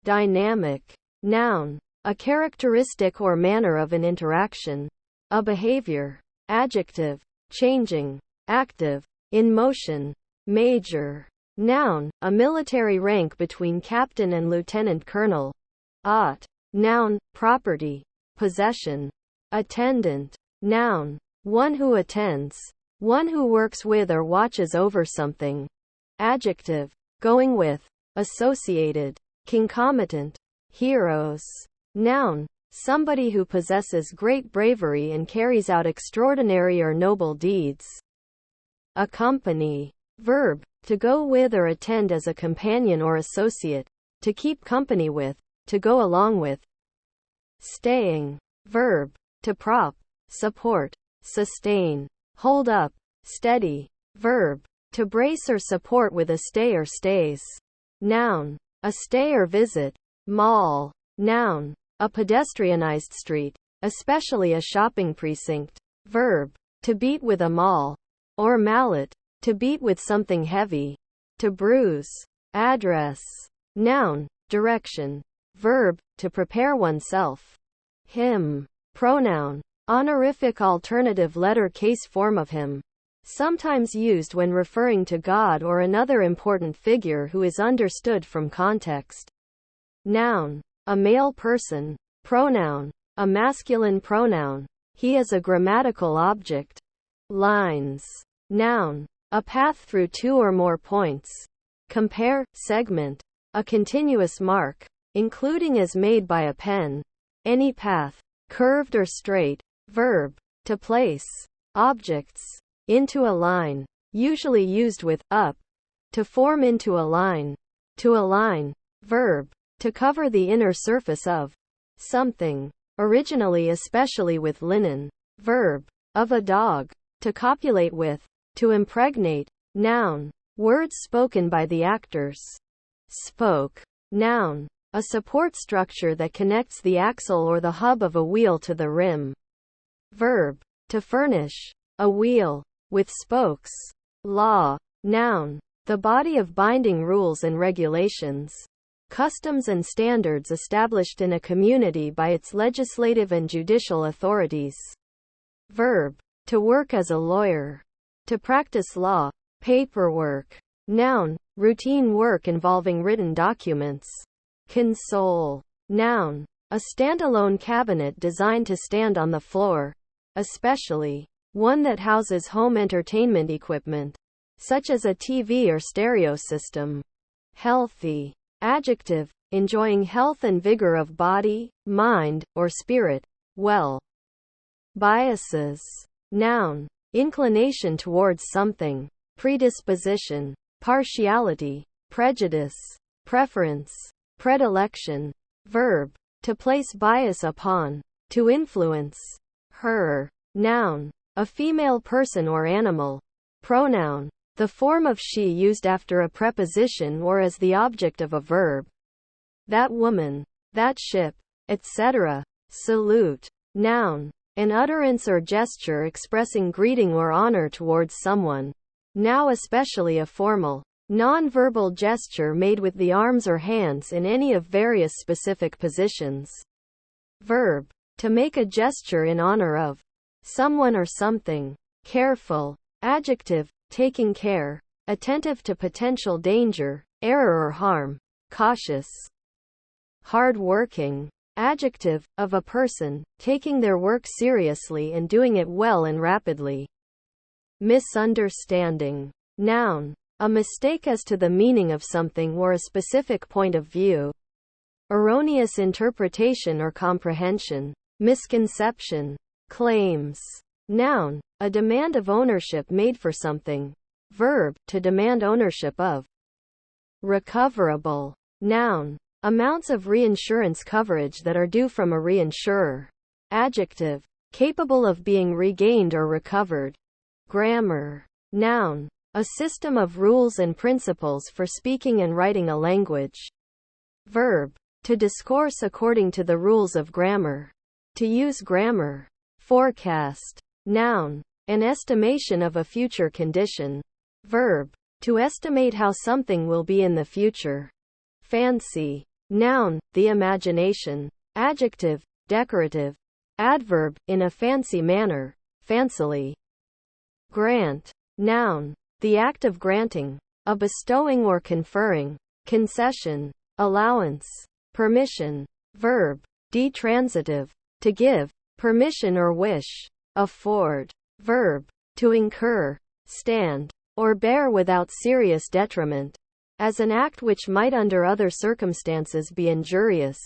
dynamic. Noun, a characteristic or manner of an interaction, a behavior. Adjective, changing, active, in motion. Major. Noun, a military rank between captain and lieutenant colonel. Ought. Noun, property, possession. Attendant. Noun, one who attends, one who works with or watches over something. Adjective, going with, associated, concomitant. Heroes. Noun, somebody who possesses great bravery and carries out extraordinary or noble deeds. Accompany. Verb, to go with or attend as a companion or associate, to keep company with, to go along with. Staying. Verb, to prop, support, sustain, hold up, steady. Verb, to brace or support with a stay or stays. Noun, a stay or visit. Mall. Noun, a pedestrianized street, especially a shopping precinct. Verb, to beat with a maul. Or mallet, to beat with something heavy. To bruise. Address. Noun, direction. Verb, to prepare oneself. Him. Pronoun, honorific alternative letter case form of him. Sometimes used when referring to God or another important figure who is understood from context. Noun, a male person. Pronoun, a masculine pronoun. He is a grammatical object. Lines. Noun, a path through two or more points. Compare, segment. A continuous mark, including as made by a pen. Any path, curved or straight. Verb, to place objects into a line, usually used with up. To form into a line. To align. Verb, to cover the inner surface of something, originally especially with linen. Verb, of a dog. To copulate with. To impregnate. Noun, words spoken by the actors. Spoke. Noun, a support structure that connects the axle or the hub of a wheel to the rim. Verb, to furnish a wheel with spokes. Law. Noun, the body of binding rules and regulations, customs and standards established in a community by its legislative and judicial authorities. Verb, to work as a lawyer. To practice law. Paperwork. Noun, routine work involving written documents. Console. Noun, a standalone cabinet designed to stand on the floor, especially one that houses home entertainment equipment, such as a TV or stereo system. Healthy. Adjective, enjoying health and vigor of body, mind, or spirit, well. Biases. Noun, inclination towards something, predisposition, partiality, prejudice, preference, predilection. Verb, to place bias upon, to influence. Her. Noun, a female person or animal. Pronoun, the form of she used after a preposition or as the object of a verb. That woman, that ship, etc. Salute. Noun, an utterance or gesture expressing greeting or honor towards someone. Now especially a formal, non-verbal gesture made with the arms or hands in any of various specific positions. Verb, to make a gesture in honor of someone or something. Careful. Adjective, taking care, attentive to potential danger, error or harm, cautious. Hard-working. Adjective, of a person, taking their work seriously and doing it well and rapidly. Misunderstanding. Noun, a mistake as to the meaning of something or a specific point of view. Erroneous interpretation or comprehension. Misconception. Claims. Noun, a demand of ownership made for something. Verb, to demand ownership of. Recoverable. Noun, amounts of reinsurance coverage that are due from a reinsurer. Adjective, capable of being regained or recovered. Grammar. Noun, a system of rules and principles for speaking and writing a language. Verb, to discourse according to the rules of grammar. To use grammar. Forecast. Noun, an estimation of a future condition. Verb, to estimate how something will be in the future. Fancy. Noun, the imagination. Adjective, decorative. Adverb, in a fancy manner, fancily. Grant. Noun, the act of granting, a bestowing or conferring. Concession, allowance. Permission. Verb, detransitive, to give, permission or wish. Afford. Verb, to incur, stand, or bear without serious detriment, as an act which might under other circumstances be injurious,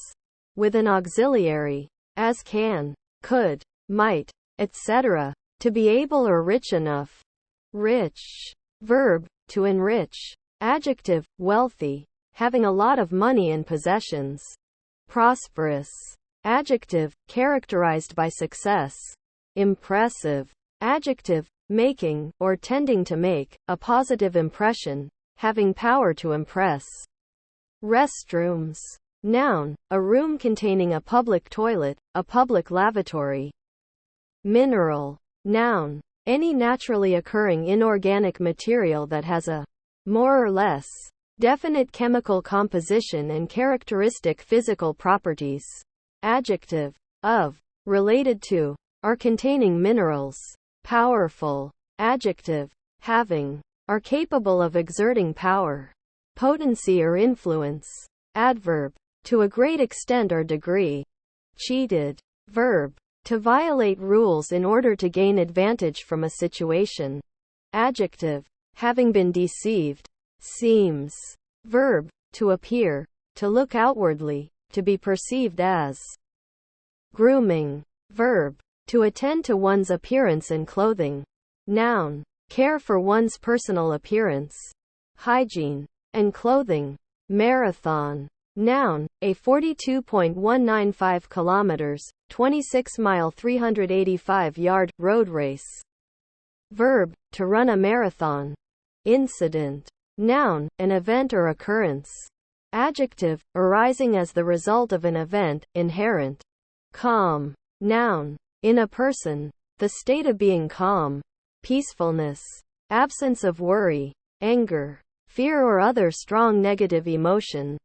with an auxiliary, as can, could, might, etc., to be able or rich enough. Rich. Verb, to enrich. Adjective, wealthy, having a lot of money and possessions. Prosperous. Adjective, characterized by success. Impressive. Adjective, making, or tending to make, a positive impression, having power to impress. Restrooms. Noun, a room containing a public toilet, a public lavatory. Mineral. Noun, any naturally occurring inorganic material that has a more or less definite chemical composition and characteristic physical properties. Adjective, of, related to, or containing minerals. Powerful. Adjective, having, are capable of exerting power, potency or influence. Adverb, to a great extent or degree. Cheated. Verb, to violate rules in order to gain advantage from a situation. Adjective, having been deceived. Seems. Verb, to appear, to look outwardly, to be perceived as. Grooming. Verb, to attend to one's appearance and clothing. Noun, care for one's personal appearance, hygiene, and clothing. Marathon. Noun, a 42.195 kilometers, 26-mile 385-yard road race. Verb, to run a marathon. Incident. Noun, an event or occurrence. Adjective, arising as the result of an event, inherent. Calm. Noun, in a person, the state of being calm. Peacefulness. Absence of worry, anger, fear or other strong negative emotion.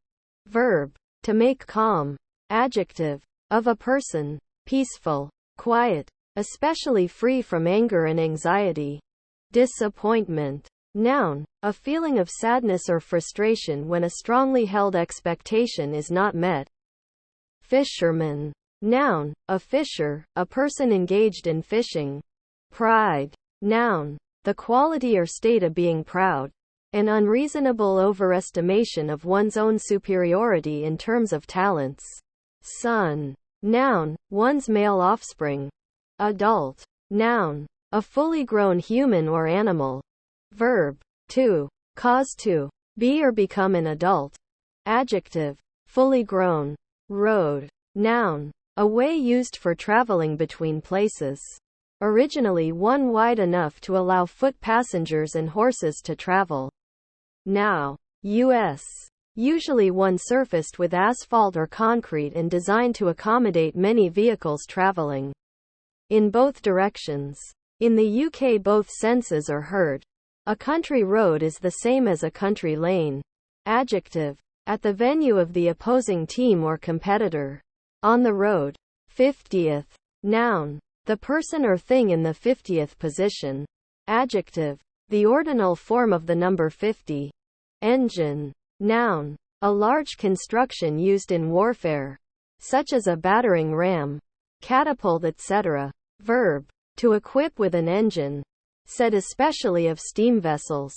Verb, to make calm. Adjective, of a person, peaceful, quiet, especially free from anger and anxiety. Disappointment. Noun, a feeling of sadness or frustration when a strongly held expectation is not met. Fisherman. Noun, a fisher, a person engaged in fishing. Pride. Noun, the quality or state of being proud. An unreasonable overestimation of one's own superiority in terms of talents. Son. Noun, one's male offspring. Adult. Noun, a fully grown human or animal. Verb, to cause to be or become an adult. Adjective, fully grown. Road. Noun, a way used for traveling between places. Originally one wide enough to allow foot passengers and horses to travel. Now, U.S. Usually one surfaced with asphalt or concrete and designed to accommodate many vehicles traveling in both directions. In the UK both senses are heard. A country road is the same as a country lane. Adjective, at the venue of the opposing team or competitor. On the road. 50th. Noun, the person or thing in the 50th position. Adjective, the ordinal form of the number 50. Engine. Noun, a large construction used in warfare, such as a battering ram, catapult, etc. Verb, to equip with an engine, said especially of steam vessels.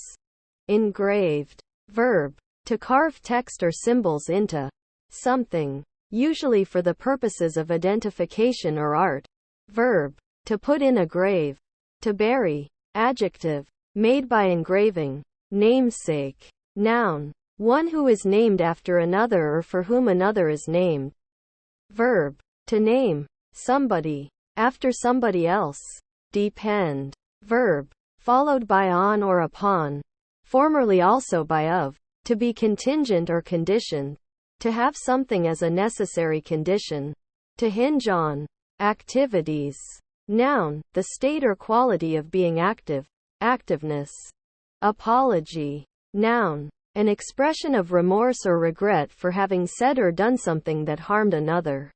Engraved. Verb, to carve text or symbols into something, usually for the purposes of identification or art. Verb, to put in a grave. To bury. Adjective, made by engraving. Namesake. Noun, one who is named after another or for whom another is named. Verb, to name somebody after somebody else. Depend. Verb, followed by on or upon, formerly also by of. To be contingent or conditioned. To have something as a necessary condition. To hinge on. Activities. Noun, the state or quality of being active. Activeness. Apology. Noun, An expression of remorse or regret for having said or done something that harmed another.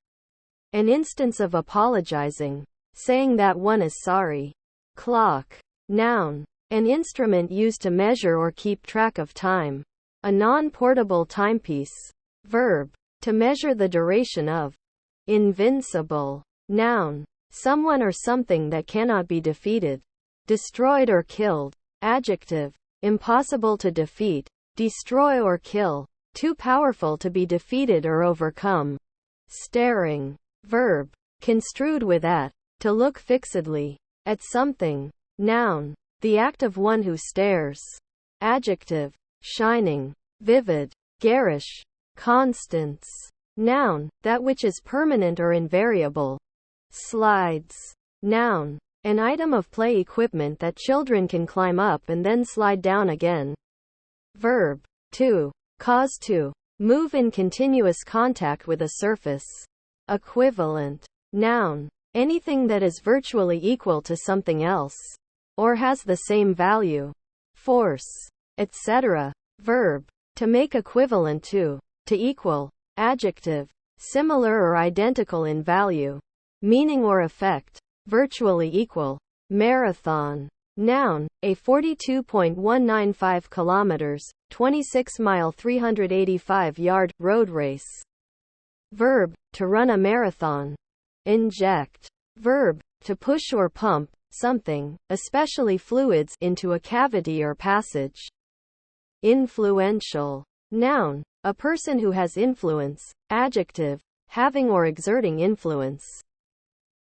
An instance of apologizing, saying that one is sorry. Clock. Noun. An instrument used to measure or keep track of time. A non-portable timepiece. Verb. To measure the duration of. Invincible. Noun. Someone or something that cannot be defeated. Destroyed or killed. Adjective. Impossible to defeat, destroy or kill. Too powerful to be defeated or overcome. Staring. Verb. Construed with at. To look fixedly. At something. Noun. The act of one who stares. Adjective. Shining. Vivid. Garish. Constance. Noun. That which is permanent or invariable. Slides. Noun. An item of play equipment that children can climb up and then slide down again. Verb. To. Cause to. Move in continuous contact with a surface. Equivalent. Noun. Anything that is virtually equal to something else. Or has the same value. Force. Etc. Verb. To make equivalent to. To equal. Adjective. Similar or identical in value. Meaning or effect. Virtually equal. Marathon. Noun. A 42.195 kilometers, 26-mile 385-yard, road race. Verb. To run a marathon. Inject. Verb. To push or pump something, especially fluids, into a cavity or passage. Influential. Noun. A person who has influence. Adjective. Having or exerting influence.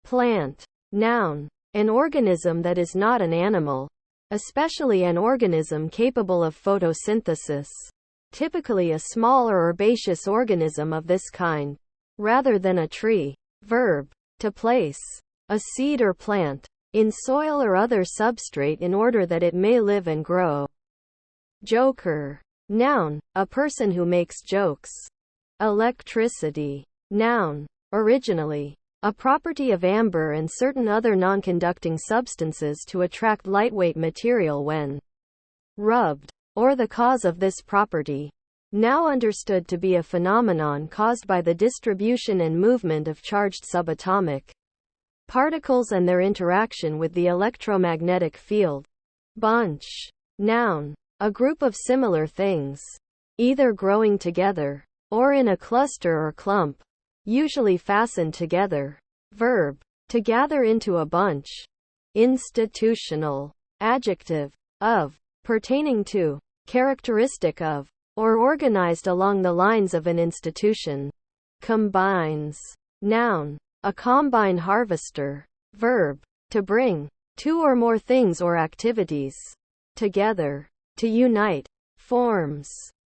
Plant. Noun. An organism that is not an animal. Especially an organism capable of photosynthesis. Typically a small or herbaceous organism of this kind. Rather than a tree. Verb. To place. A seed or plant. In soil or other substrate in order that it may live and grow. Joker. Noun. A person who makes jokes. Electricity. Noun. Originally. A property of amber and certain other non-conducting substances to attract lightweight material when rubbed, or the cause of this property. Now understood to be a phenomenon caused by the distribution and movement of charged subatomic particles and their interaction with the electromagnetic field. Bunch. Noun. A group of similar things. Either growing together, or in a cluster or clump. Usually fastened together. Verb. To gather into a bunch. Institutional. Adjective. Of. Pertaining to. Characteristic of. Or organized along the lines of an institution. Combines. Noun. A combine harvester. Verb. To bring. Two or more things or activities. Together. To unite. Forms.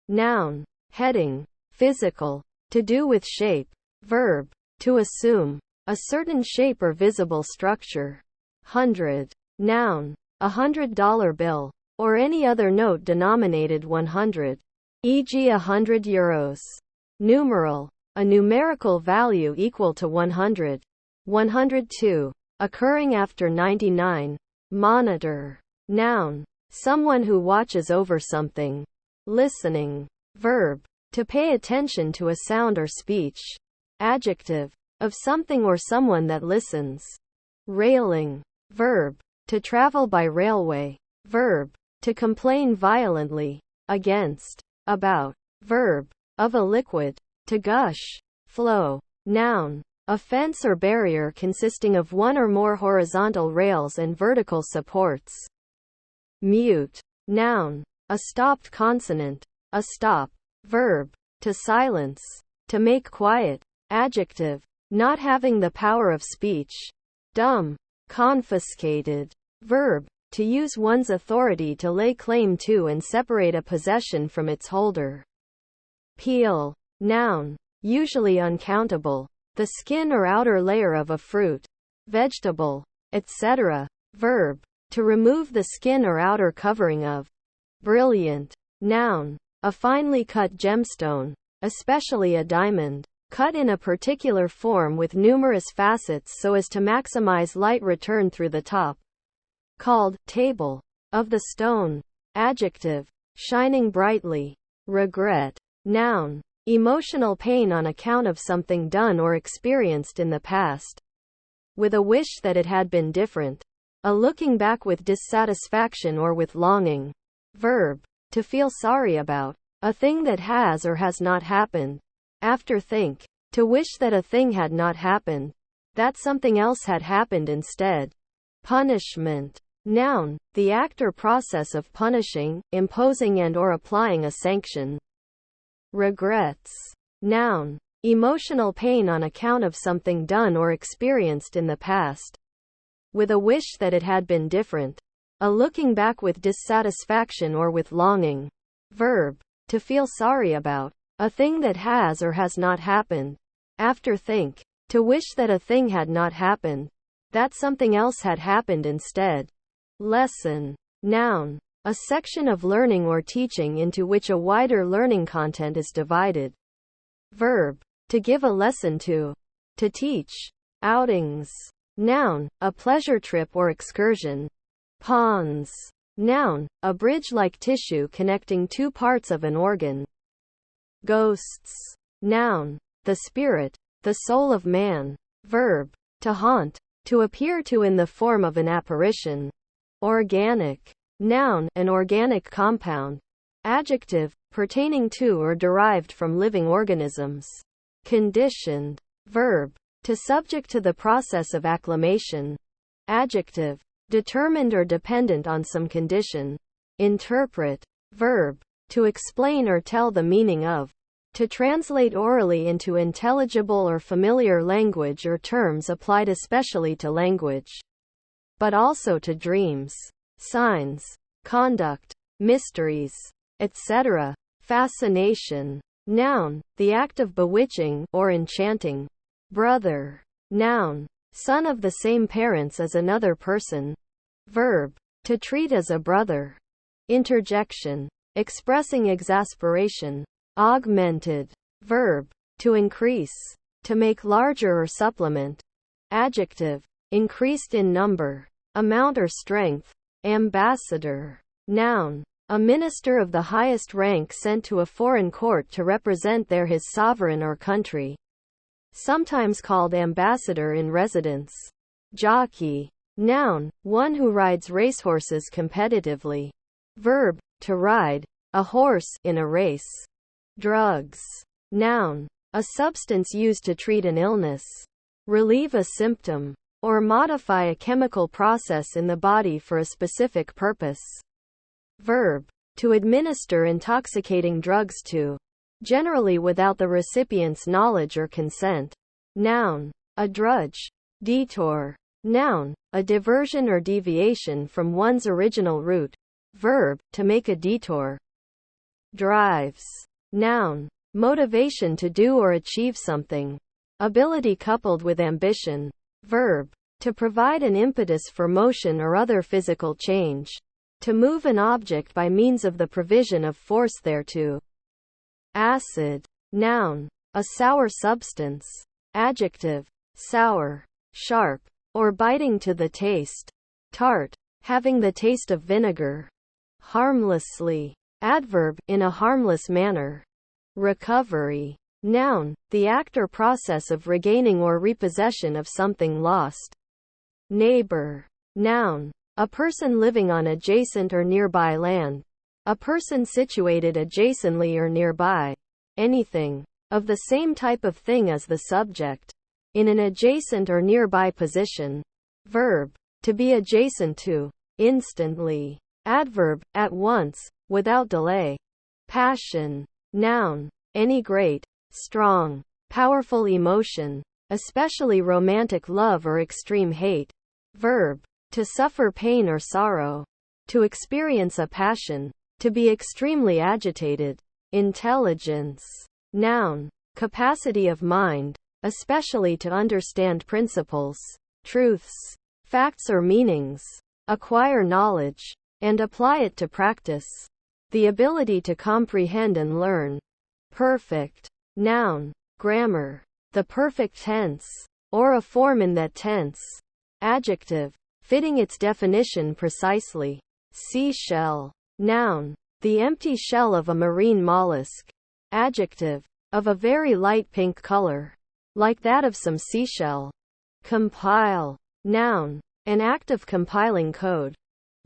Noun. Heading. Physical. To do with shape. Verb. To assume. A certain shape or visible structure. Hundred. Noun. $100 bill. Or any other note denominated 100. E.g. €100. Numeral. A numerical value equal to 100. 102. Occurring after 99. Monitor. Noun. Someone who watches over something. Listening. Verb. To pay attention to a sound or speech. Adjective. Of something or someone that listens. Railing. Verb. To travel by railway. Verb. To complain violently. Against. About. Verb. Of a liquid. To gush. Flow. Noun. A fence or barrier consisting of one or more horizontal rails and vertical supports. Mute. Noun. A stopped consonant. A stop. Verb. To silence. To make quiet. Adjective. Not having the power of speech. Dumb. Confiscated. Verb. To use one's authority to lay claim to and separate a possession from its holder. Peel. Noun. Usually uncountable. The skin or outer layer of a fruit, vegetable, etc. Verb. To remove the skin or outer covering of. Brilliant. Noun. A finely cut gemstone, especially a diamond, cut in a particular form with numerous facets so as to maximize light return through the top. Called table of the stone. Adjective. Shining brightly. Regret. Noun. Emotional pain on account of something done or experienced in the past. With a wish that it had been different. A looking back with dissatisfaction or with longing. Verb. To feel sorry about. A thing that has or has not happened. After think. To wish that a thing had not happened. That something else had happened instead. Punishment. Noun. The act or process of punishing, imposing and or applying a sanction. Regrets. Noun. Emotional pain on account of something done or experienced in the past. With a wish that it had been different. A looking back with dissatisfaction or with longing. Verb. To feel sorry about. A thing that has or has not happened. After think. To wish that a thing had not happened. That something else had happened instead. Lesson. Noun. A section of learning or teaching into which a wider learning content is divided. Verb. To give a lesson to. To teach. Outings. Noun. A pleasure trip or excursion. Pons. Noun. A bridge-like tissue connecting two parts of an organ. Ghosts. Noun. The spirit. The soul of man. Verb. To haunt. To appear to in the form of an apparition. Organic. Noun. An organic compound. Adjective. Pertaining to or derived from living organisms. Conditioned. Verb. To subject to the process of acclimation. Adjective. Determined or dependent on some condition. Interpret. Verb. To explain or tell the meaning of. To translate orally into intelligible or familiar language or terms applied especially to language. But also to dreams, signs, conduct, mysteries, etc. Fascination. Noun. The act of bewitching, or enchanting. Brother. Noun. Son of the same parents as another person. Verb. To treat as a brother. Interjection. Expressing exasperation. Augmented. Verb. To increase. To make larger or supplement. Adjective. Increased in number, amount or strength. Ambassador. Noun. A minister of the highest rank sent to a foreign court to represent there his sovereign or country. Sometimes called ambassador in residence. Jockey. Noun. One who rides racehorses competitively. Verb. To ride a horse in a race. Drugs. Noun. A substance used to treat an illness, relieve a symptom, or modify a chemical process in the body for a specific purpose. Verb. To administer intoxicating drugs to, generally without the recipient's knowledge or consent. Noun. A drudge. Detour. Noun. A diversion or deviation from one's original route. Verb. To make a detour. Drives. Noun. Motivation to do or achieve something. Ability coupled with ambition. Verb. To provide an impetus for motion or other physical change. To move an object by means of the provision of force thereto. Acid. Noun. A sour substance. Adjective. Sour, sharp, or biting to the taste. Tart. Having the taste of vinegar. Harmlessly. Adverb. In a harmless manner. Recovery. Noun. The act or process of regaining or repossession of something lost. Neighbor. Noun. A person living on adjacent or nearby land. A person situated adjacently or nearby. Anything. Of the same type of thing as the subject. In an adjacent or nearby position. Verb. To be adjacent to. Instantly. Adverb. At once, without delay. Passion. Noun. Any great, strong, powerful emotion, especially romantic love or extreme hate. Verb. To suffer pain or sorrow. To experience a passion. To be extremely agitated. Intelligence. Noun. Capacity of mind, especially to understand principles, truths, facts or meanings, acquire knowledge, and apply it to practice. The ability to comprehend and learn. Perfect. Noun. Grammar. The perfect tense, or a form in that tense. Adjective. Fitting its definition precisely. Seashell. Noun. The empty shell of a marine mollusk. Adjective. Of a very light pink color, like that of some seashell. Compile. Noun. An act of compiling code.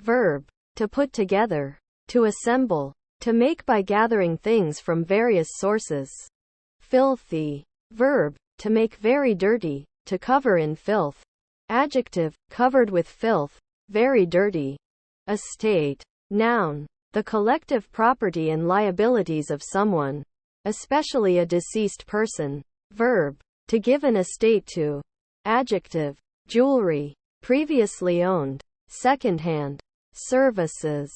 Verb. To put together. To assemble. To make by gathering things from various sources. Filthy. Verb. To make very dirty. To cover in filth. Adjective. Covered with filth. Very dirty. Estate. Noun. The collective property and liabilities of someone, especially a deceased person. Verb. To give an estate to. Adjective. Jewelry. Previously owned. Secondhand. Services.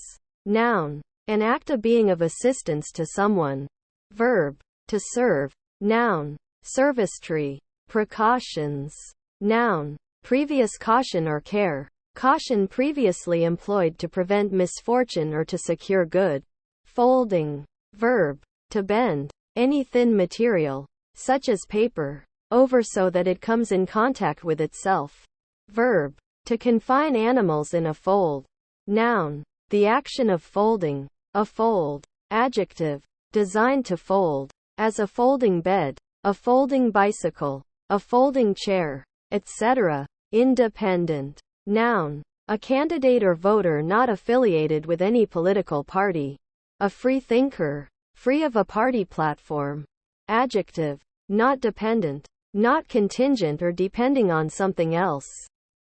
Noun. An act of being of assistance to someone. Verb. To serve. Noun. Servicetree. Precautions. Noun. Previous caution or care. Caution previously employed to prevent misfortune or to secure good. Folding. Verb. To bend any thin material, such as paper, over so that it comes in contact with itself. Verb. To confine animals in a fold. Noun. The action of folding. A fold. Adjective. Designed to fold. As a folding bed, a folding bicycle, a folding chair, etc. Independent. Noun. A candidate or voter not affiliated with any political party. A free thinker. Free of a party platform. Adjective. Not dependent. Not contingent or depending on something else.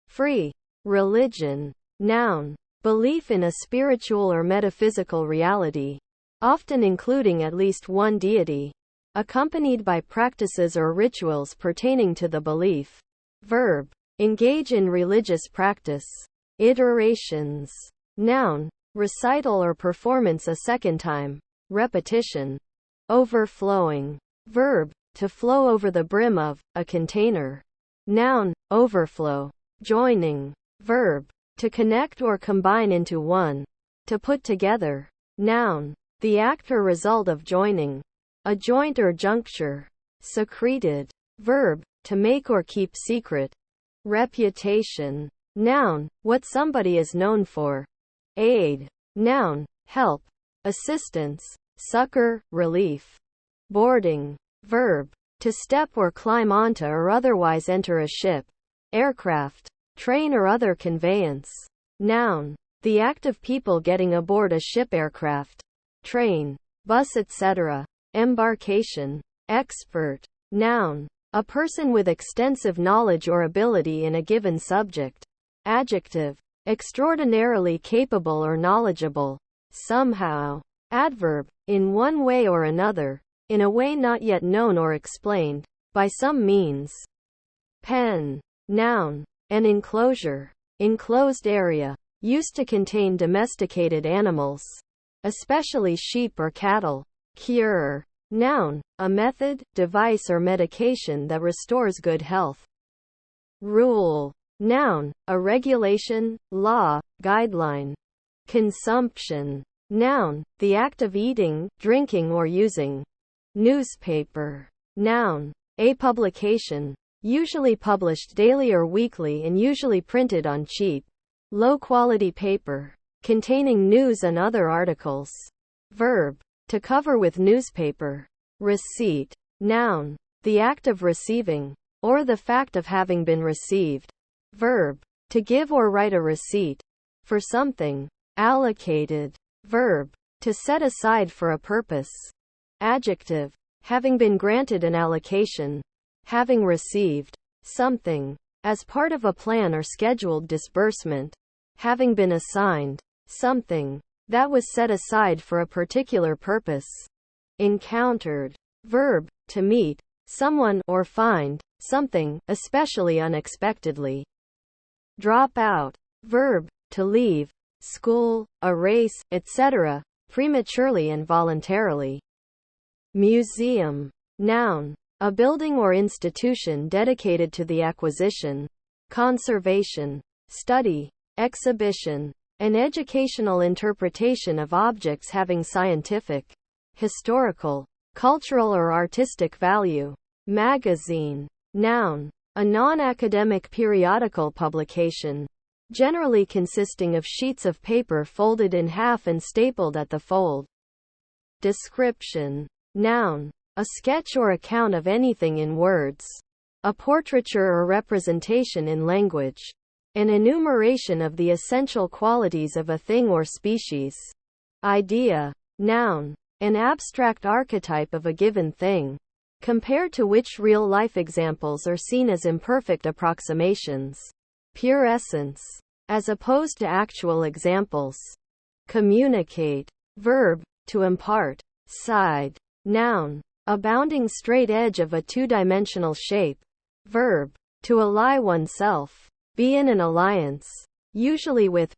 Free. Religion. Noun. Belief in a spiritual or metaphysical reality, often including at least one deity, accompanied by practices or rituals pertaining to the belief. Verb. Engage in religious practice. Iterations. Noun. Recital or performance a second time. Repetition. Overflowing. Verb. To flow over the brim of a container. Noun. Overflow. Joining. Verb. To connect or combine into one. To put together. Noun. The act or result of joining. A joint or juncture. Secreted. Verb. To make or keep secret. Reputation. Noun. What somebody is known for. Aid. Noun. Help. Assistance. Succor. Relief. Boarding. Verb. To step or climb onto or otherwise enter a ship, aircraft, train or other conveyance. Noun. The act of people getting aboard a ship, aircraft, train, bus, etc. Embarkation. Expert. Noun. A person with extensive knowledge or ability in a given subject. Adjective. Extraordinarily capable or knowledgeable. Somehow. Adverb. In one way or another, in a way not yet known or explained, by some means. Pen. Noun. An enclosure. Enclosed area. Used to contain domesticated animals, especially sheep or cattle. Cure. Noun. A method, device or medication that restores good health. Rule. Noun. A regulation, law, guideline. Consumption. Noun. The act of eating, drinking or using. Newspaper. Noun. A publication. Usually published daily or weekly and usually printed on cheap, low-quality paper, containing news and other articles. Verb. To cover with newspaper. Receipt. Noun. The act of receiving, or the fact of having been received. Verb. To give or write a receipt. For something. Allocated. Verb. To set aside for a purpose. Adjective. Having been granted an allocation. Having received something as part of a plan or scheduled disbursement. Having been assigned something that was set aside for a particular purpose. Encountered. Verb. To meet someone or find something, especially unexpectedly. Drop out. Verb. To leave school, a race, etc., prematurely and voluntarily. Museum. Noun. A building or institution dedicated to the acquisition, conservation, study, exhibition, and educational interpretation of objects having scientific, historical, cultural or artistic value. Magazine. Noun. A non-academic periodical publication, generally consisting of sheets of paper folded in half and stapled at the fold. Description. Noun. A sketch or account of anything in words. A portraiture or representation in language. An enumeration of the essential qualities of a thing or species. Idea. Noun. An abstract archetype of a given thing, compared to which real-life examples are seen as imperfect approximations. Pure essence, as opposed to actual examples. Communicate. Verb. To impart. Side. Noun. A bounding straight edge of a two-dimensional shape. Verb. To ally oneself. Be in an alliance. Usually with,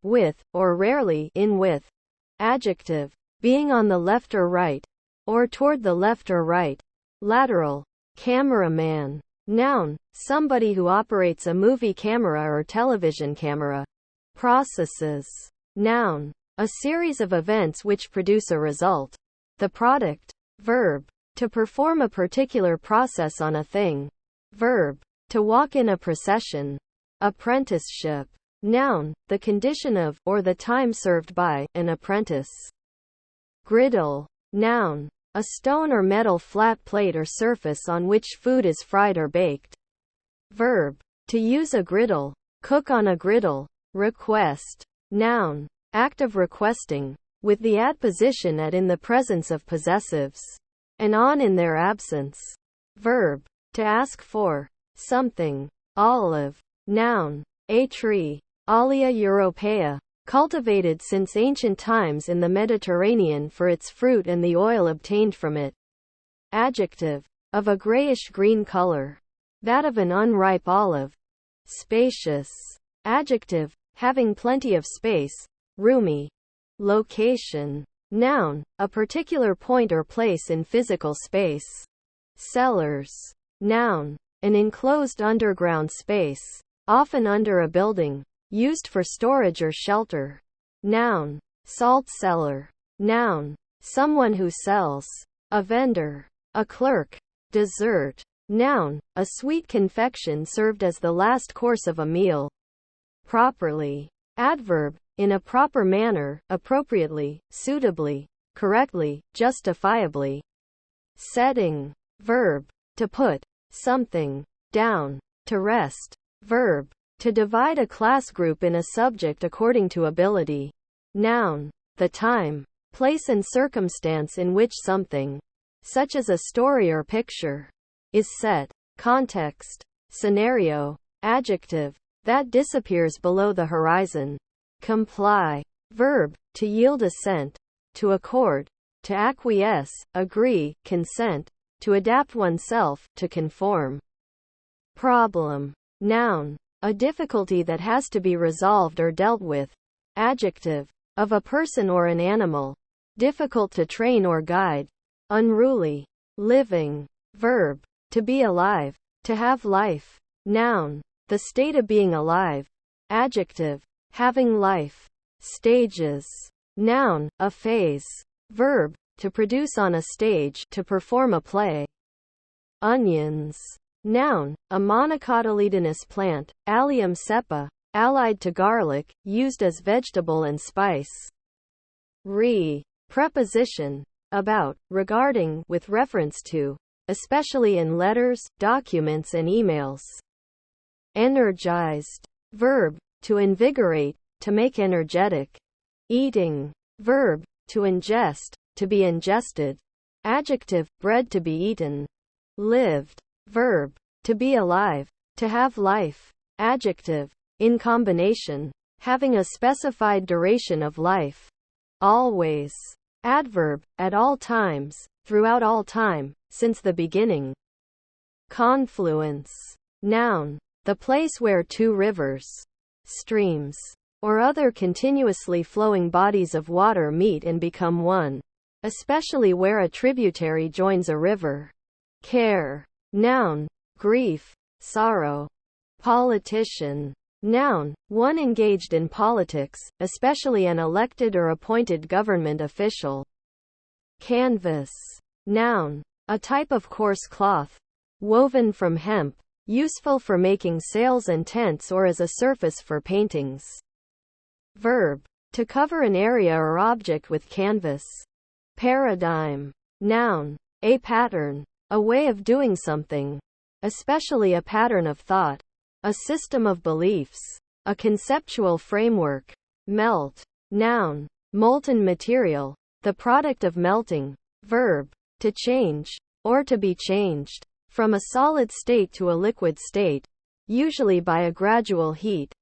or rarely in with. Adjective. Being on the left or right, or toward the left or right. Lateral. Cameraman. Noun. Somebody who operates a movie camera or television camera. Processes. Noun. A series of events which produce a result. The product. Verb. To perform a particular process on a thing. Verb. To walk in a procession. Apprenticeship. Noun. The condition of, or the time served by, an apprentice. Griddle. Noun. A stone or metal flat plate or surface on which food is fried or baked. Verb. To use a griddle. Cook on a griddle. Request. Noun. Act of requesting, with the adposition at in the presence of possessives, and on in their absence. Verb. To ask for something. Olive. Noun. A tree. Olea europaea. Cultivated since ancient times in the Mediterranean for its fruit and the oil obtained from it. Adjective. Of a grayish-green color. That of an unripe olive. Spacious. Adjective. Having plenty of space. Roomy. Location. Noun. A particular point or place in physical space. Cellars. Noun. An enclosed underground space, often under a building, used for storage or shelter. Noun. Salt cellar. Noun. Someone who sells. A vendor. A clerk. Dessert. Noun. A sweet confection served as the last course of a meal. Properly. Adverb. In a proper manner, appropriately, suitably, correctly, justifiably. Setting. Verb. To put something down. To rest. Verb. To divide a class group in a subject according to ability. Noun. The time, place and circumstance in which something, such as a story or picture, is set. Context. Scenario. Adjective. That disappears below the horizon. Comply. Verb. To yield assent. To accord. To acquiesce, agree, consent. To adapt oneself, to conform. Problem. Noun. A difficulty that has to be resolved or dealt with. Adjective. Of a person or an animal. Difficult to train or guide. Unruly. Living. Verb. To be alive. To have life. Noun. The state of being alive. Adjective. Having life. Stages. Noun. A phase. Verb. To produce on a stage, to perform a play. Onions. Noun. A monocotyledonous plant, Allium cepa, allied to garlic, used as vegetable and spice. Preposition. About, regarding, with reference to, especially in letters, documents and emails. Energized. Verb. To invigorate, to make energetic. Eating. Verb. To ingest, to be ingested. Adjective. Bread to be eaten. Lived. Verb. To be alive, to have life. Adjective. In combination, having a specified duration of life. Always. Adverb. At all times, throughout all time, since the beginning. Confluence. Noun. The place where two rivers, streams, or other continuously flowing bodies of water meet and become one, especially where a tributary joins a river. Care. Noun. Grief, sorrow. Politician. Noun. One engaged in politics, especially an elected or appointed government official. Canvas. Noun. A type of coarse cloth, woven from hemp, useful for making sails and tents or as a surface for paintings. Verb. To cover an area or object with canvas. Paradigm. Noun. A pattern. A way of doing something. Especially a pattern of thought. A system of beliefs. A conceptual framework. Melt. Noun. Molten material. The product of melting. Verb. To change. Or to be changed. From a solid state to a liquid state. Usually by a gradual heat.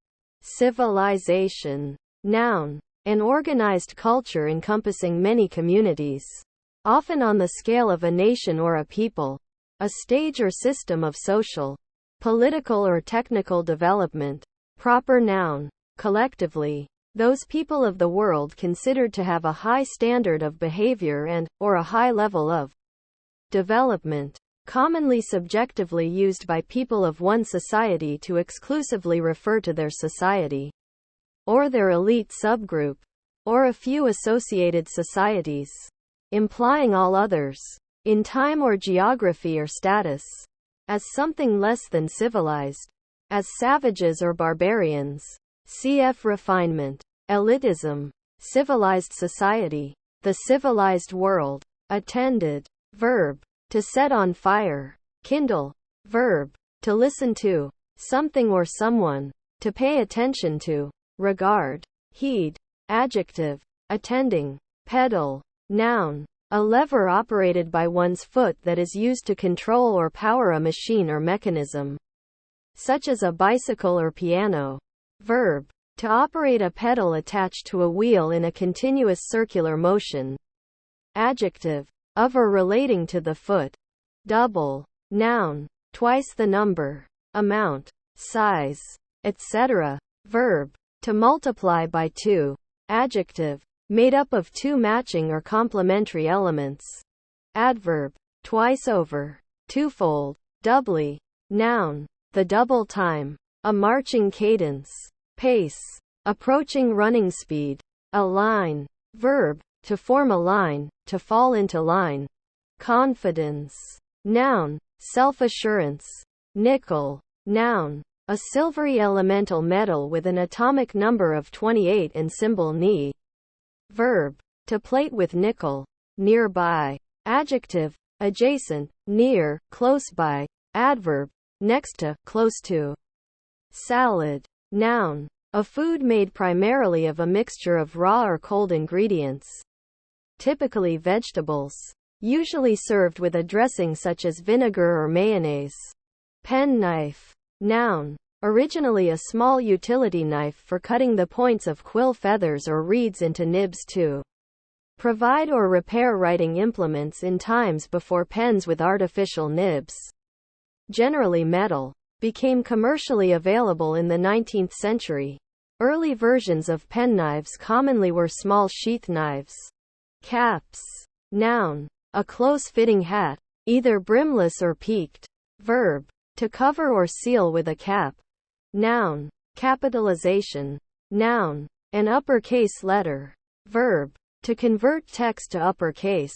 Civilization. Noun. An organized culture encompassing many communities. Often on the scale of a nation or a people. A stage or system of social, political or technical development. Proper noun. Collectively. Those people of the world considered to have a high standard of behavior and, or a high level of development. Commonly subjectively used by people of one society to exclusively refer to their society. Or their elite subgroup. Or a few associated societies. Implying all others. In time or geography or status. As something less than civilized. As savages or barbarians. Cf. Refinement. Elitism. Civilized society. The civilized world. Attended. Verb. To set on fire. Kindle. Verb. To listen to. Something or someone. To pay attention to. Regard. Heed. Adjective. Attending. Pedal. Noun. A lever operated by one's foot that is used to control or power a machine or mechanism. Such as a bicycle or piano. Verb. To operate a pedal attached to a wheel in a continuous circular motion. Adjective. Of or relating to the foot. Double. Noun. Twice the number. Amount. Size. Etc. Verb. To multiply by 2. Adjective. Made up of 2 matching or complementary elements. Adverb. Twice over. Twofold. Doubly. Noun. The double time. A marching cadence. Pace. Approaching running speed. A line. Verb. To form a line. To fall into line. Confidence. Noun. Self-assurance. Nickel. Noun. A silvery elemental metal with an atomic number of 28 and symbol Ni. Verb. To plate with nickel. Nearby. Adjective. Adjacent. Near. Close by. Adverb. Next to. Close to. Salad. Noun. A food made primarily of a mixture of raw or cold ingredients. Typically vegetables. Usually served with a dressing such as vinegar or mayonnaise. Penknife. Noun. Originally a small utility knife for cutting the points of quill feathers or reeds into nibs to provide or repair writing implements in times before pens with artificial nibs, generally metal, became commercially available in the 19th century. Early versions of penknives commonly were small sheath knives. Caps. Noun. A close-fitting hat, either brimless or peaked. Verb. To cover or seal with a cap. Noun. Capitalization. Noun. An uppercase letter. Verb. To convert text to uppercase.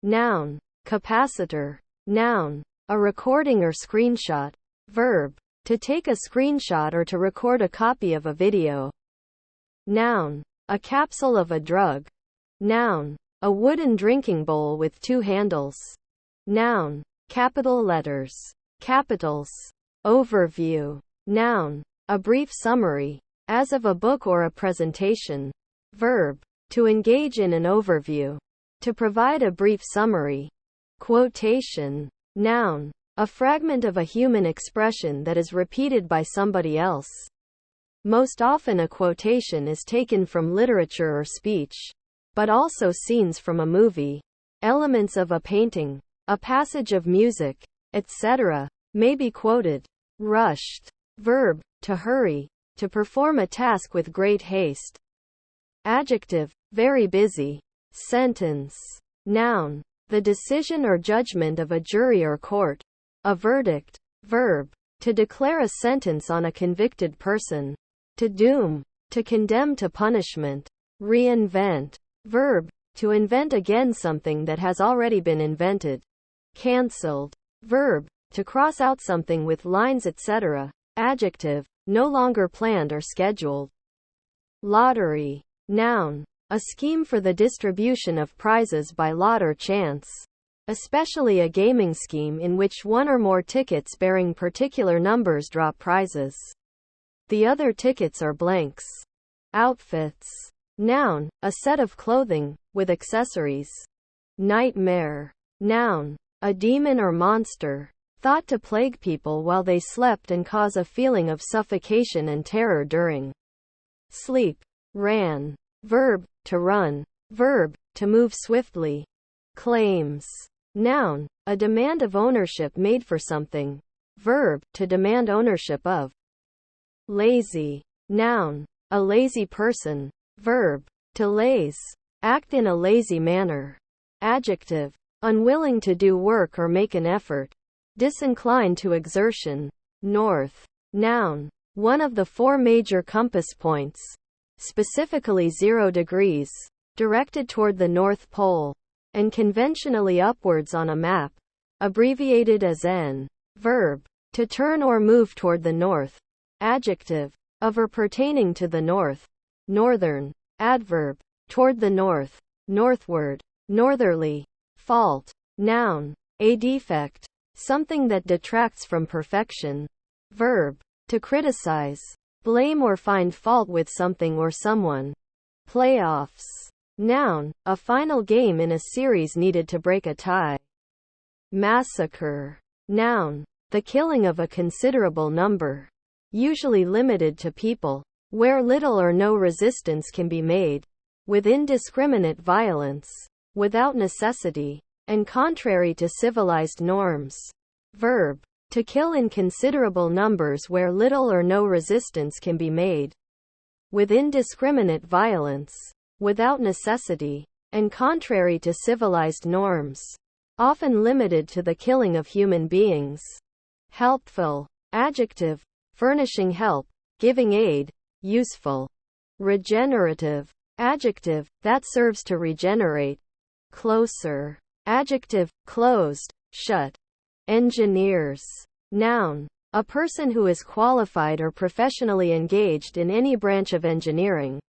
Noun. Capacitor. Noun. A recording or screenshot. Verb. To take a screenshot or to record a copy of a video. Noun. A capsule of a drug. Noun. A wooden drinking bowl with 2 handles. Noun. Capital letters. Capitals. Overview. Noun. A brief summary, as of a book or a presentation. Verb. To engage in an overview. To provide a brief summary. Quotation. Noun. A fragment of a human expression that is repeated by somebody else. Most often a quotation is taken from literature or speech. But also scenes from a movie. Elements of a painting. A passage of music, etc. may be quoted. Rushed. Verb. To hurry. To perform a task with great haste. Adjective. Very busy. Sentence. Noun. The decision or judgment of a jury or court. A verdict. Verb. To declare a sentence on a convicted person. To doom. To condemn to punishment. Reinvent. Verb. To invent again something that has already been invented. Cancelled. Verb. To cross out something with lines etc. Adjective. No longer planned or scheduled. Lottery. Noun. A scheme for the distribution of prizes by lot or chance. Especially a gaming scheme in which one or more tickets bearing particular numbers drop prizes. The other tickets are blanks. Outfits. Noun, a set of clothing, with accessories. Nightmare. Noun, a demon or monster, thought to plague people while they slept and cause a feeling of suffocation and terror during sleep. Ran. Verb, to run. Verb, to move swiftly. Claims. Noun, a demand of ownership made for something. Verb, to demand ownership of. Lazy. Noun, a lazy person. Verb, to laze. Act in a lazy manner. Adjective, unwilling to do work or make an effort. Disinclined to exertion. North. Noun, one of the four major compass points, specifically 0 degrees, directed toward the North Pole, and conventionally upwards on a map, abbreviated as N. Verb, to turn or move toward the north. Adjective, of or pertaining to the north. Northern. Adverb, toward the north, northward, northerly. Fault. Noun, a defect, something that detracts from perfection. Verb, to criticize, blame or find fault with something or someone. Playoffs. Noun, a final game in a series needed to break a tie. Massacre. Noun, the killing of a considerable number, usually limited to people, where little or no resistance can be made, with indiscriminate violence, without necessity, and contrary to civilized norms. Verb, to kill in considerable numbers where little or no resistance can be made, with indiscriminate violence, without necessity, and contrary to civilized norms, often limited to the killing of human beings. Helpful. Adjective, furnishing help, giving aid, useful. Regenerative. Adjective, that serves to regenerate. Closer. Adjective, closed, shut. Engineers. Noun, a person who is qualified or professionally engaged in any branch of engineering.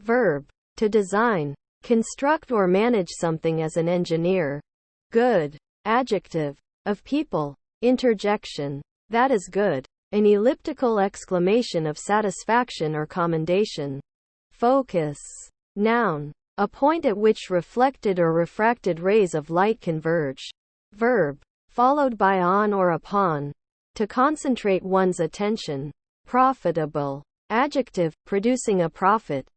Verb, to design, construct or manage something as an engineer. Good. Adjective, of people. Interjection, that is good. An elliptical exclamation of satisfaction or commendation. Focus. Noun, a point at which reflected or refracted rays of light converge. Verb, followed by on or upon, to concentrate one's attention. Profitable. Adjective, producing a profit.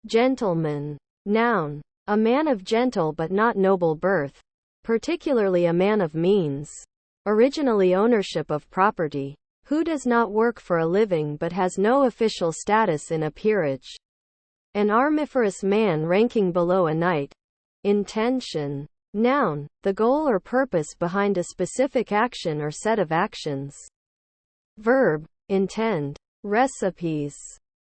Gentleman. Noun, a man of gentle but not noble birth, particularly a man of means. Originally ownership of property, who does not work for a living but has no official status in a peerage. An armiferous man ranking below a knight. Intention. Noun, the goal or purpose behind a specific action or set of actions. Verb, intend. Recipes.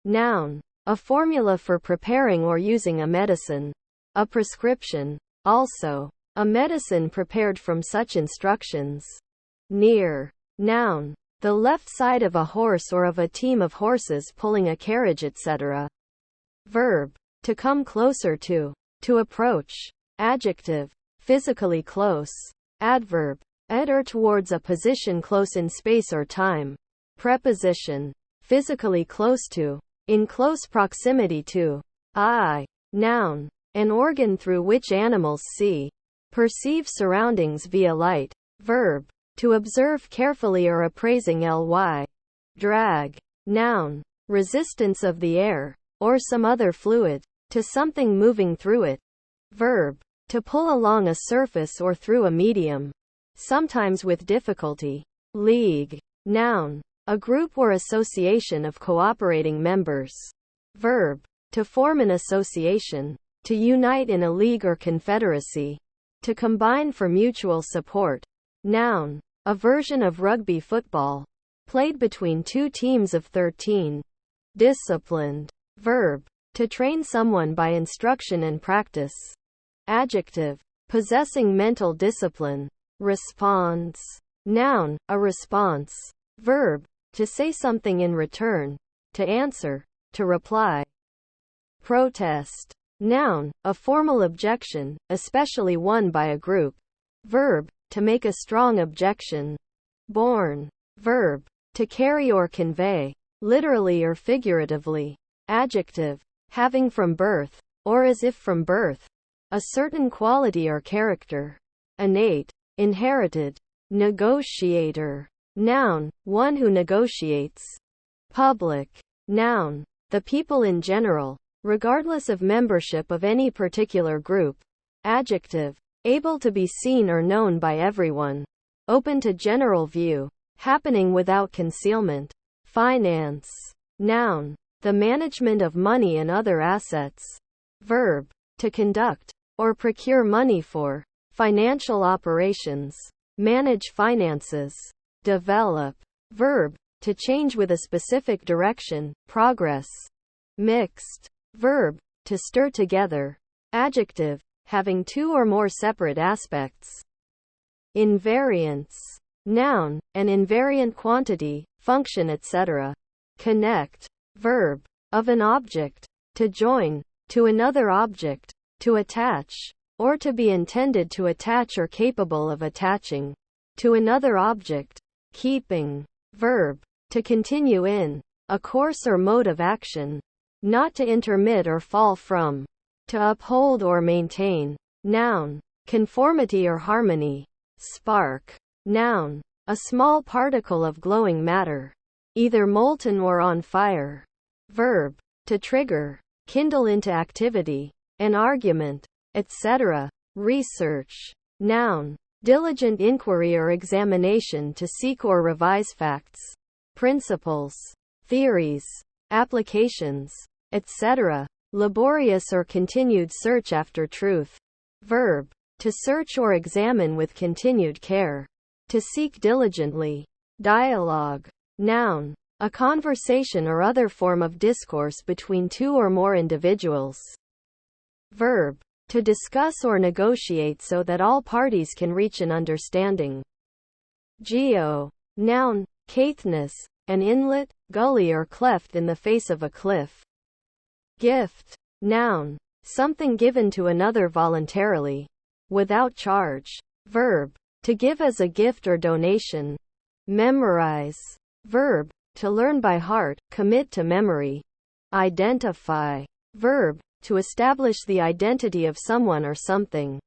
Noun, a formula for preparing or using a medicine. A prescription. Also, a medicine prepared from such instructions. Near. Noun, the left side of a horse or of a team of horses pulling a carriage, etc. Verb, to come closer to approach. Adjective, physically close. Adverb, at or towards a position close in space or time. Preposition, physically close to, in close proximity to. Eye. Noun, an organ through which animals see, perceive surroundings via light. Verb, to observe carefully or appraising ly. Drag. Noun, resistance of the air, or some other fluid, to something moving through it. Verb, to pull along a surface or through a medium, sometimes with difficulty. League. Noun, a group or association of cooperating members. Verb, to form an association, to unite in a league or confederacy, to combine for mutual support. Noun, a version of rugby football, played between two teams of 13. Disciplined. Verb, to train someone by instruction and practice. Adjective, possessing mental discipline. Response. Noun, a response. Verb, to say something in return, to answer, to reply. Protest. Noun, a formal objection, especially one by a group. Verb, to make a strong objection. Born. Verb, to carry or convey, literally or figuratively. Adjective, having from birth, or as if from birth, a certain quality or character. Innate, inherited. Negotiator. Noun, one who negotiates. Public. Noun, the people in general, regardless of membership of any particular group. Adjective, able to be seen or known by everyone. Open to general view, happening without concealment. Finance. Noun, the management of money and other assets. Verb, to conduct, or procure money for, financial operations. Manage finances. Develop. Verb, to change with a specific direction, progress. Mixed. Verb, to stir together. Adjective, having two or more separate aspects. Invariance. Noun, an invariant quantity, function, etc. Connect. Verb, of an object. To join, to another object, to attach, or to be intended to attach or capable of attaching, to another object. Keeping. Verb, to continue in, a course or mode of action. Not to intermit or fall from. To uphold or maintain. Noun, conformity or harmony. Spark. Noun, a small particle of glowing matter, either molten or on fire. Verb, to trigger, kindle into activity, an argument, etc. Research. Noun, diligent inquiry or examination to seek or revise facts, principles, theories, applications, etc. Laborious or continued search after truth. Verb, to search or examine with continued care. To seek diligently. Dialogue. Noun, a conversation or other form of discourse between two or more individuals. Verb, to discuss or negotiate so that all parties can reach an understanding. Geo. Noun, caithness, an inlet, gully or cleft in the face of a cliff. Gift. Noun, something given to another voluntarily, without charge. Verb, to give as a gift or donation. Memorize. Verb, to learn by heart, commit to memory. Identify. Verb, to establish the identity of someone or something.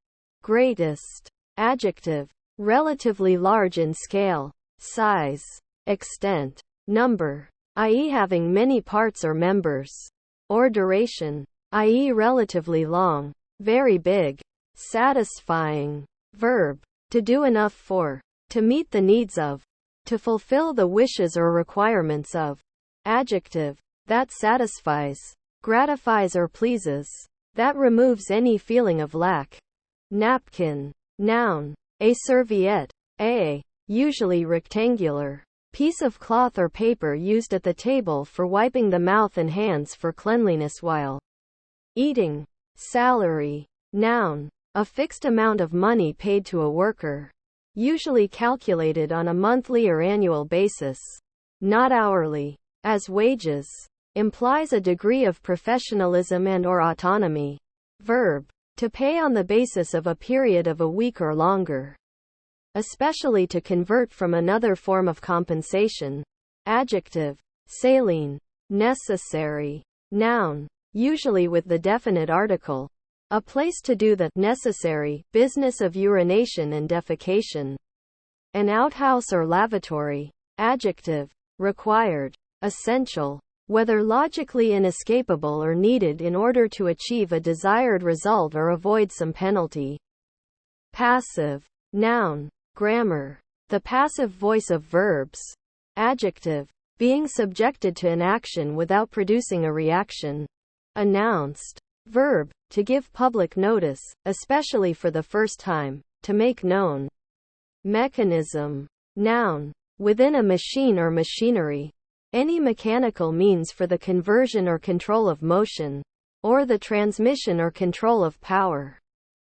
Greatest. Adjective, relatively large in scale, size, extent, number, i.e. having many parts or members. Or duration, i.e. relatively long, very big. Satisfying. Verb, to do enough for, to meet the needs of, to fulfill the wishes or requirements of. Adjective, that satisfies, gratifies or pleases, that removes any feeling of lack. Napkin. Noun, a serviette, usually rectangular, piece of cloth or paper used at the table for wiping the mouth and hands for cleanliness while eating. Salary. Noun, a fixed amount of money paid to a worker, usually calculated on a monthly or annual basis, not hourly. As wages, implies a degree of professionalism and or autonomy. Verb, to pay on the basis of a period of a week or longer, especially to convert from another form of compensation. Adjective, saline, necessary. Noun, usually with the definite article, a place to do the necessary business of urination and defecation. An outhouse or lavatory. Adjective, required, essential, whether logically inescapable or needed in order to achieve a desired result or avoid some penalty. Passive. Noun, grammar, the passive voice of verbs. Adjective, being subjected to an action without producing a reaction. Announced. Verb, to give public notice, especially for the first time, to make known. Mechanism. Noun, within a machine or machinery. Any mechanical means for the conversion or control of motion, or the transmission or control of power.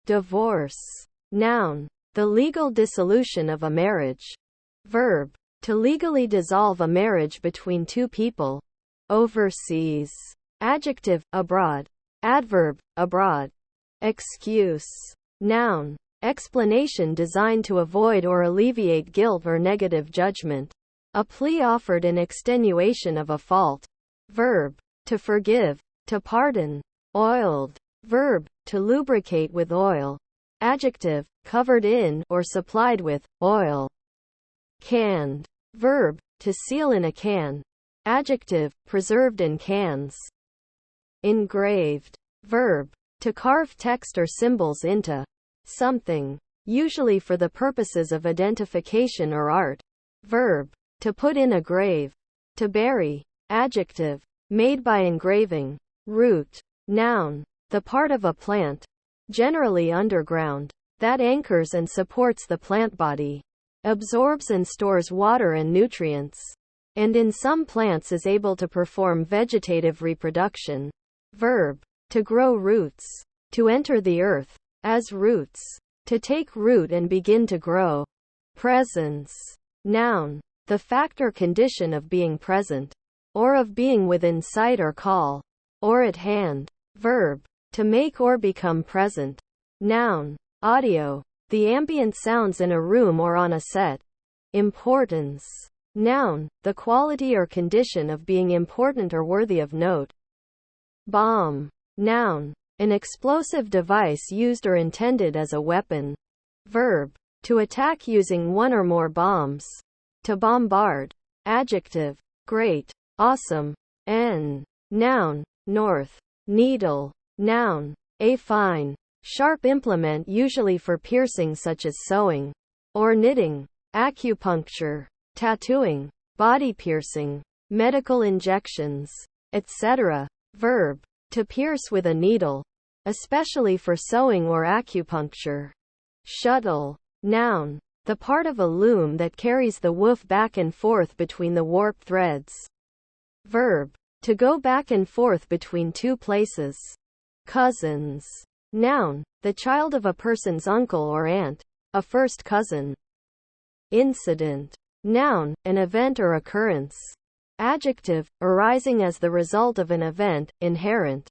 Divorce. Noun, the legal dissolution of a marriage. Verb, to legally dissolve a marriage between two people. Overseas. Adjective, abroad, Adverb, abroad. Excuse. Noun. Explanation designed to avoid or alleviate guilt or negative judgment. A plea offered in extenuation of a fault. Verb. To forgive. To pardon. Oiled. Verb. To lubricate with oil. Adjective. Covered in, or supplied with, oil. Canned. Verb. To seal in a can. Adjective. Preserved in cans. Engraved. Verb. To carve text or symbols into something, usually for the purposes of identification or art. Verb. To put in a grave. To bury. Adjective. Made by engraving. Root. Noun. The part of a plant, generally underground, that anchors and supports the plant body, absorbs and stores water and nutrients, and in some plants is able to perform vegetative reproduction. Verb. To grow roots. To enter the earth. As roots. To take root and begin to grow. Presence. Noun. The fact or condition of being present, or of being within sight or call, or at hand. Verb. To make or become present. Noun. Audio. The ambient sounds in a room or on a set. Importance. Noun. The quality or condition of being important or worthy of note. Bomb. Noun. An explosive device used or intended as a weapon. Verb. To attack using one or more bombs. To bombard. Adjective. Great. Awesome. Noun. North. Needle. Noun. A fine, sharp implement usually for piercing such as sewing or knitting. Acupuncture. Tattooing. Body piercing. Medical injections, etc. Verb. To pierce with a needle, especially for sewing or acupuncture. Shuttle. Noun. The part of a loom that carries the woof back and forth between the warp threads. Verb. To go back and forth between two places. Cousins. Noun. The child of a person's uncle or aunt, a first cousin. Incident. Noun. An event or occurrence. Adjective. Arising as the result of an event, inherent.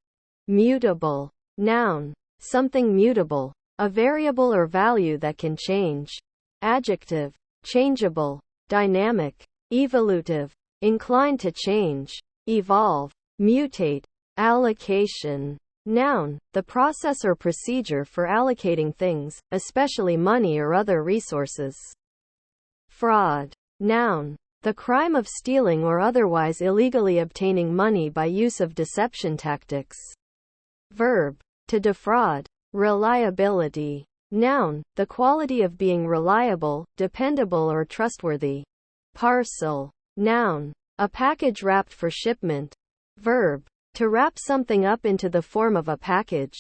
Mutable. Noun. Something mutable. A variable or value that can change. Adjective. Changeable. Dynamic. Evolutive. Inclined to change. Evolve. Mutate. Allocation. Noun. The process or procedure for allocating things, especially money or other resources. Fraud. Noun. The crime of stealing or otherwise illegally obtaining money by use of deception tactics. Verb. To defraud. Reliability. Noun. The quality of being reliable, dependable or trustworthy. Parcel. Noun. A package wrapped for shipment. Verb. To wrap something up into the form of a package.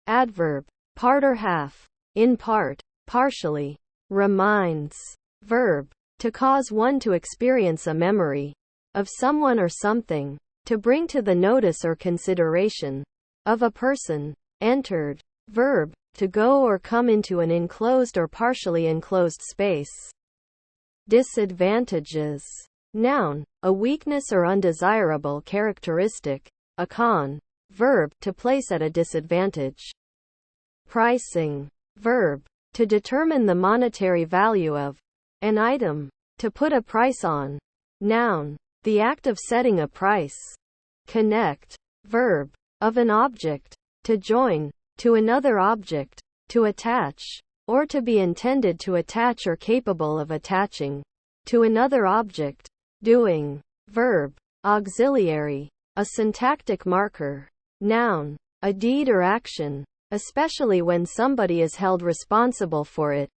Adverb. Part or half. In part. Partially. Reminds. Verb. To cause one to experience a memory of someone or something. To bring to the notice or consideration of a person. Entered. Verb. To go or come into an enclosed or partially enclosed space. Disadvantages. Noun. A weakness or undesirable characteristic. A con. Verb. To place at a disadvantage. Pricing. Verb. To determine the monetary value of an item. To put a price on. Noun. The act of setting a price. Connect. Verb. Of an object. To join. To another object. To attach. Or to be intended to attach or capable of attaching. To another object. Doing. Verb. Auxiliary. A syntactic marker. Noun. A deed or action, especially when somebody is held responsible for it.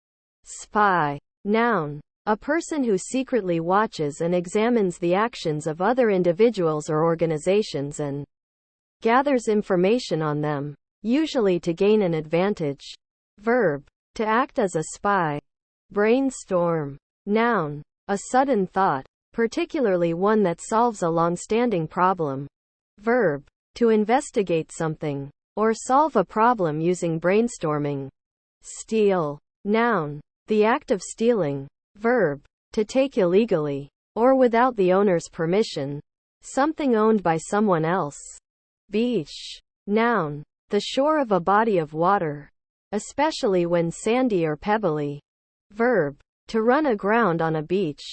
Spy. Noun. A person who secretly watches and examines the actions of other individuals or organizations and gathers information on them, usually to gain an advantage. Verb. To act as a spy. Brainstorm. Noun. A sudden thought, particularly one that solves a long-standing problem. Verb. To investigate something, or solve a problem using brainstorming. Steal. Noun. The act of stealing. Verb. To take illegally, or without the owner's permission, something owned by someone else. Beach. Noun. The shore of a body of water, especially when sandy or pebbly. Verb. To run aground on a beach.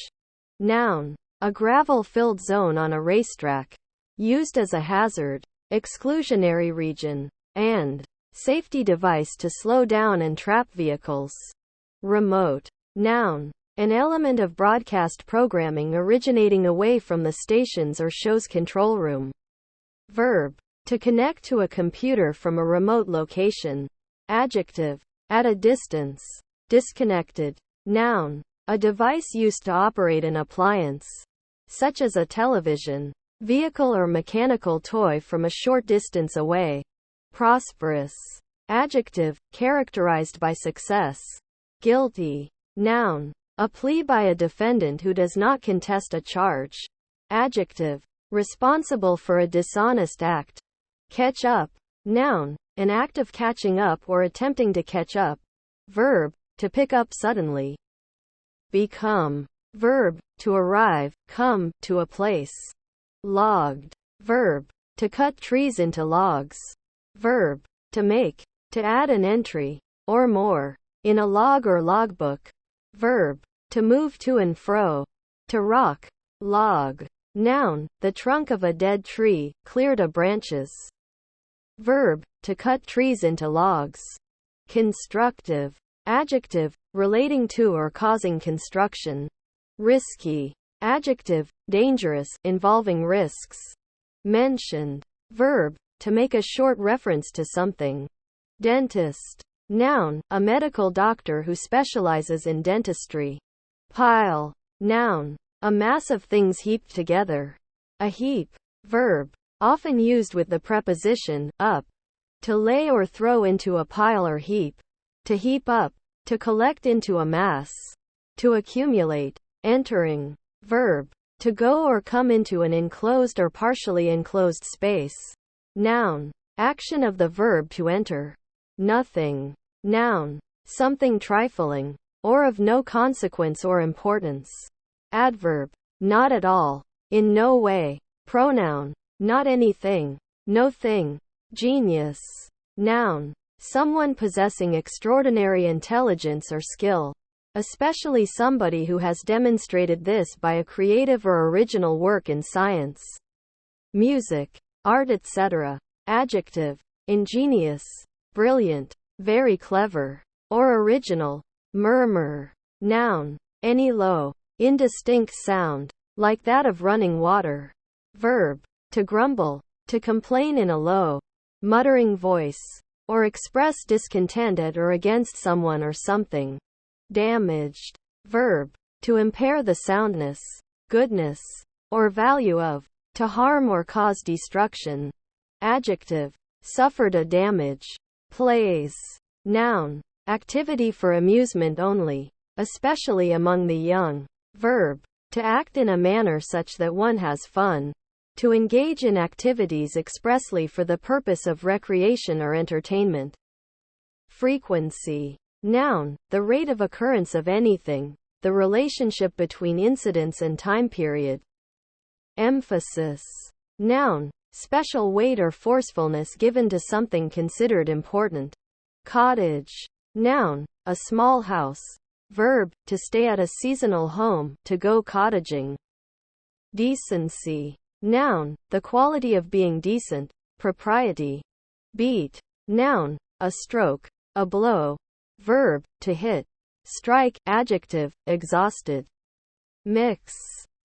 Noun. A gravel-filled zone on a racetrack. Used as a hazard, exclusionary region, and safety device to slow down and trap vehicles. Remote. Noun. An element of broadcast programming originating away from the station's or show's control room. Verb. To connect to a computer from a remote location. Adjective. At a distance. Disconnected. Noun. A device used to operate an appliance, such as a television, vehicle or mechanical toy from a short distance away. Prosperous. Adjective. Characterized by success. Guilty. Noun. A plea by a defendant who does not contest a charge. Adjective. Responsible for a dishonest act. Catch up. Noun. An act of catching up or attempting to catch up. Verb. To pick up suddenly. Become. Verb. To arrive, come, to a place. Logged. Verb. To cut trees into logs. Verb. To make. To add an entry, or more, in a log or logbook. Verb. To move to and fro. To rock. Log. Noun. The trunk of a dead tree, cleared of branches. Verb. To cut trees into logs. Constructive. Adjective. Relating to or causing construction. Risky. Adjective. Dangerous, involving risks. Mentioned. Verb. To make a short reference to something. Dentist. Noun. A medical doctor who specializes in dentistry. Pile. Noun. A mass of things heaped together. A heap. Verb. Often used with the preposition up. To lay or throw into a pile or heap. To heap up. To collect into a mass. To accumulate. Entering. Verb. To go or come into an enclosed or partially enclosed space. Noun. Action of the verb to enter. Nothing. Noun. Something trifling, or of no consequence or importance. Adverb. Not at all. In no way. Pronoun. Not anything. No thing. Genius. Noun. Someone possessing extraordinary intelligence or skill. Especially somebody who has demonstrated this by a creative or original work in science, music, art, etc. Adjective. Ingenious. Brilliant. Very clever. Or original. Murmur. Noun. Any low, indistinct sound, like that of running water. Verb. To grumble. To complain in a low, muttering voice. Or express discontent at or against someone or something. Damaged. Verb. To impair the soundness, goodness, or value of. To harm or cause destruction. Adjective. Suffered a damage. Plays. Noun. Activity for amusement only, especially among the young. Verb. To act in a manner such that one has fun. To engage in activities expressly for the purpose of recreation or entertainment. Frequency. Noun. The rate of occurrence of anything, the relationship between incidents and time period. Emphasis. Noun. Special weight or forcefulness given to something considered important. Cottage. Noun. A small house. Verb. To stay at a seasonal home, to go cottaging. Decency. Noun. The quality of being decent, propriety. Beat. Noun. A stroke, a blow. Verb. To hit. Strike. Adjective. Exhausted. Mix.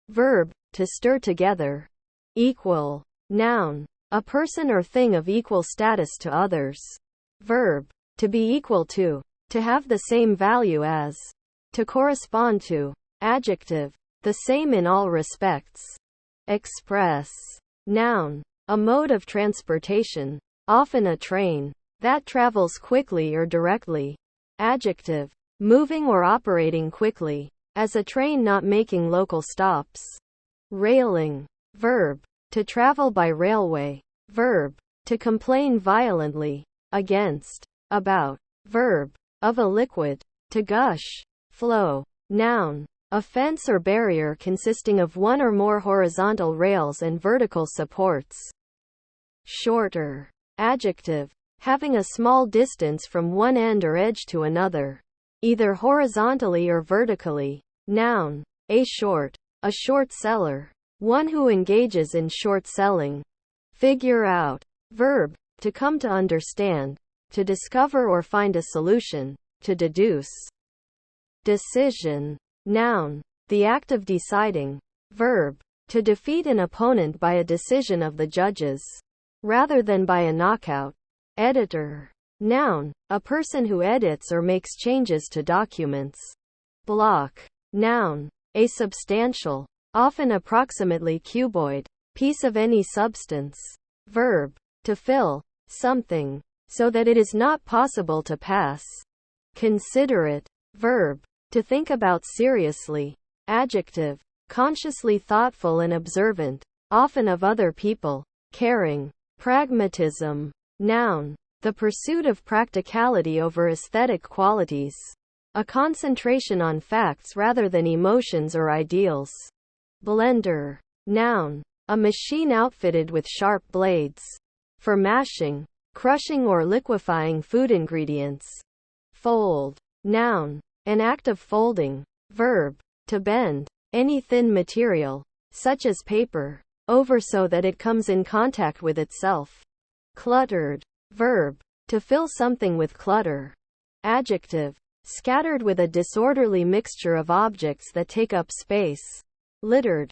Verb. To stir together. Equal. Noun. A person or thing of equal status to others. Verb. To be equal to. To have the same value as. To correspond to. Adjective. The same in all respects. Express. Noun. A mode of transportation, often a train, that travels quickly or directly. Adjective. Moving or operating quickly, as a train not making local stops. Railing. Verb. To travel by railway. Verb. To complain violently. Against. About. Verb. Of a liquid. To gush. Flow. Noun. A fence or barrier consisting of one or more horizontal rails and vertical supports. Shorter. Adjective. Having a small distance from one end or edge to another, either horizontally or vertically. Noun. A short seller. One who engages in short selling. Figure out. Verb. To come to understand. To discover or find a solution. To deduce. Decision. Noun. The act of deciding. Verb. To defeat an opponent by a decision of the judges, rather than by a knockout. Editor. Noun. A person who edits or makes changes to documents. Block. Noun. A substantial, often approximately cuboid, piece of any substance. Verb. To fill something, so that it is not possible to pass. Considerate. Verb. To think about seriously. Adjective. Consciously thoughtful and observant, often of other people. Caring. Pragmatism. Noun. The pursuit of practicality over aesthetic qualities. A concentration on facts rather than emotions or ideals. Blender. Noun. A machine outfitted with sharp blades. For mashing, crushing or liquefying food ingredients. Fold. Noun. An act of folding. Verb. To bend any thin material, such as paper, over so that it comes in contact with itself. Cluttered. Verb. To fill something with clutter. Adjective. Scattered with a disorderly mixture of objects that take up space. Littered.